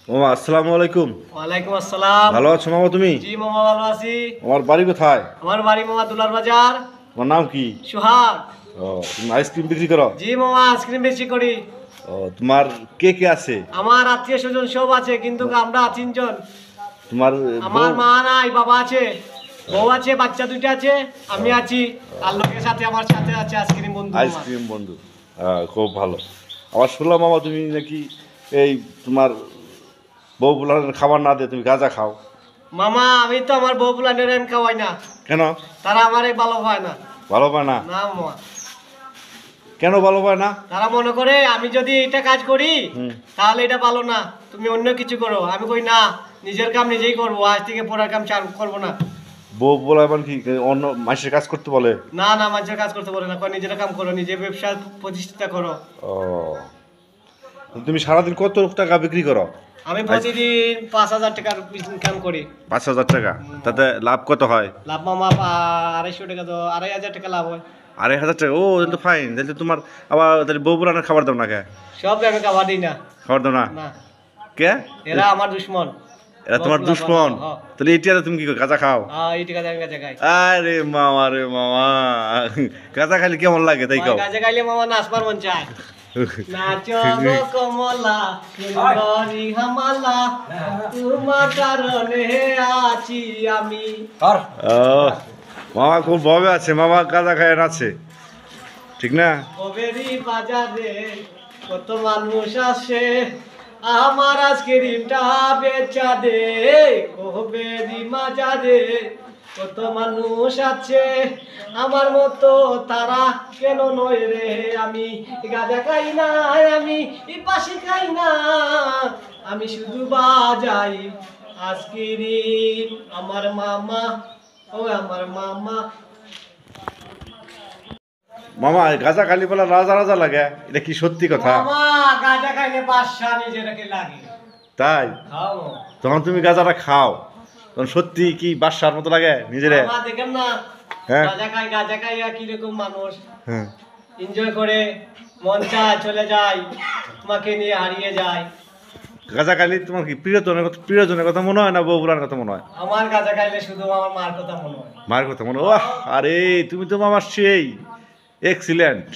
মামা আসসালামু আলাইকুম। ওয়ালাইকুম আসসালাম। ভালো আছো মামা তুমি? জি মামা ভালো আছি। আমার বাড়ি কোথায়? আমার বাড়ি মামা দুলার বাজার। তোমার নাম কি? সোহাগ। ও, তুমি আইসক্রিম বিক্রি করো? জি মামা আইসক্রিম বেশি করি। ও, তোমার কে কে আছে? আমার আত্মীয় স্বজন সব আছে, কিন্তু আমরা তিনজন। তোমার আমার বউ? মা নাই, বাবা আছে, বউ আছে, বাচ্চা দুইটা আছে, আমি আছি। আর লোকের সাথে আমার সাথে আছে আইসক্রিম বন্ধু। আইসক্রিম বন্ধু, হ্যাঁ খুব ভালো। আবার শুনলাম মামা তুমি নাকি এই তোমার বউ বুলার খাবার না দিয়ে তুমি গাঁজা খাও। মামা আমি তো আমার বউ বুলানের এম খাওয়াই না। কেন? তারা আমারে ভালো পায় না। ভালো পায় না? না মামা। কেন ভালো পায় না? তারা মনে করে আমি যদি এটা কাজ করি তাহলে এটা ভালো না, তুমি অন্য কিছু করো। আমি কই না, নিজের কাম নিজেই করবো, আজ থেকে পড়ার কাম চালু করবো না। বউ বলা মানে কি অন্য মানুষের কাজ করতে বলে? না না, মানুষের কাজ করতে বলে না, কয় নিজের কাম করো, নিজের ব্যবসা প্রতিষ্ঠা করো। ও, তুমি সারাদিন কত টাকা বিক্রি করো? আমি প্রতিদিন 5,000 টাকার ইনকাম করি। 5,000 টাকা? তাতে লাভ কত হয়? লাভ মামা 250 টাকা, তো 2,500 টাকা লাভ হয়। 2,500 টাকা? ও তাহলে তো ফাইন। তাহলে তোমার আবার তাহলে বউ বুলানোর খাবার দাও না কে? সব আমি খাবার দিই না। খাবার দাও না? না, কে? এরা আমার দুশ্মন। এরা তোমার দুশ্মন? তাহলে এইটা তুমি কি করো, গাঁজা খাও? এই টাকা আমি গাঁজা খাই। আরে মামা রে মামা, গাঁজা খাইলে কেমন লাগে তাই খাও? গাঁজা খাইলে মামা নাচবার মন চায়। নাচো গো কমলা সুন্দরী হামালা, তোমার কারণে আছি আমি। ও, মামা খুব ভবে আছে, মামা গাঁজা খায় নাচে, ঠিক না? কবেরি বাজারে কত মানুষ আসে, আমার আইসক্রিমটা বেচা দে। কবেরি বাজারে কত মানুষ আছে, আমার মতো তারা কেন নয় রে। আমি গাঁজা খাই না, আমি পাশে খাই না, আমি শুধু বাজাই আইসক্রিম। আমার মামা, ও আমার মামা। মামা গাঁজা খালি বলা রাজা রাজা লাগে, এটা কি সত্যি কথা? মামা গাঁজা খাইলে বাদশা নিজেরাকে লাগে। তাই? খাও তখন তুমি গাঁজাটা খাও তখন সত্যি কি বাদশার মতো লাগে নিজেরে? মামা, দেখেন না হ্যাঁ গাঁজা খাইয়া কিরকম মানুষ হ্যাঁ, এনজয় করে, মন চায় চলে যায়, তোমাকে নিয়ে হারিয়ে যায়। গাঁজা খাইলে তোমার কি প্রিয়জনের কথা মনে হয় না বউ বুলার কথা মনে হয়? আমার গাঁজা খাইলে শুধু আমার মার কথা মনে হয়। মার কথা মনে হয়? আরে তুমি তো মামার সেই এক্সিলেন্ট,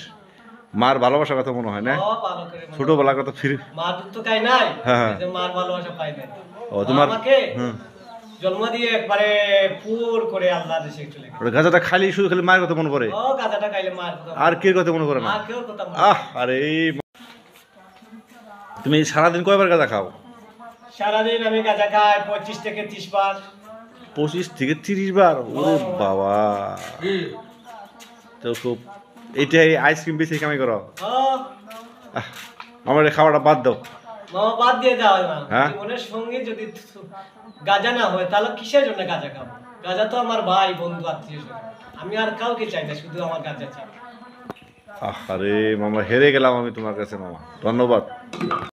মার ভালোবাসার কথা মনে হয় না? ও, ভালো করে মনে হয়। ছোটবেলার কথা ফিরে। মার দুধ তো খাই নাই, হ্যাঁ। এই যে মার ভালোবাসা পাই নাই। ও তোমার আমাকে হ্যাঁ, জন্ম দিয়ে একবারে পুর করে আল্লাহ দেশে চলে গেছে। ওটা গাঁজাটা খালি শুধু খালি মায়ের কথা মনে পড়ে, ও গাঁজাটা খাইলে মার কথা আর কে কথা মনে করে না? আর কেউ কথা মনে আরে তুমি সারাদিন কয়বার গাঁজা খাও? সারাদিন আমি গাঁজা খাই 25 থেকে 30 বার। 25 থেকে 30 বার? ওরে বাবা, তো খুব। এইটাই আইসক্রিম বেশি কামাই করো? ও আমার এই খাওয়াটা বাদ দাও। মামা, বাদ দিয়ে দাও না। হ্যাঁ? জীবনের সঙ্গে যদি গাঁজা না হয় তাহলে কিসের জন্য গাঁজা খাবো? গাঁজা তো আমার ভাই, বন্ধু, আত্মীয় স্বজন। আমি আর কাউকে চাই না, শুধু আমার গাঁজা চাই। আরে মামা, হেরে গেলাম আমি তোমার কাছে মামা, ধন্যবাদ।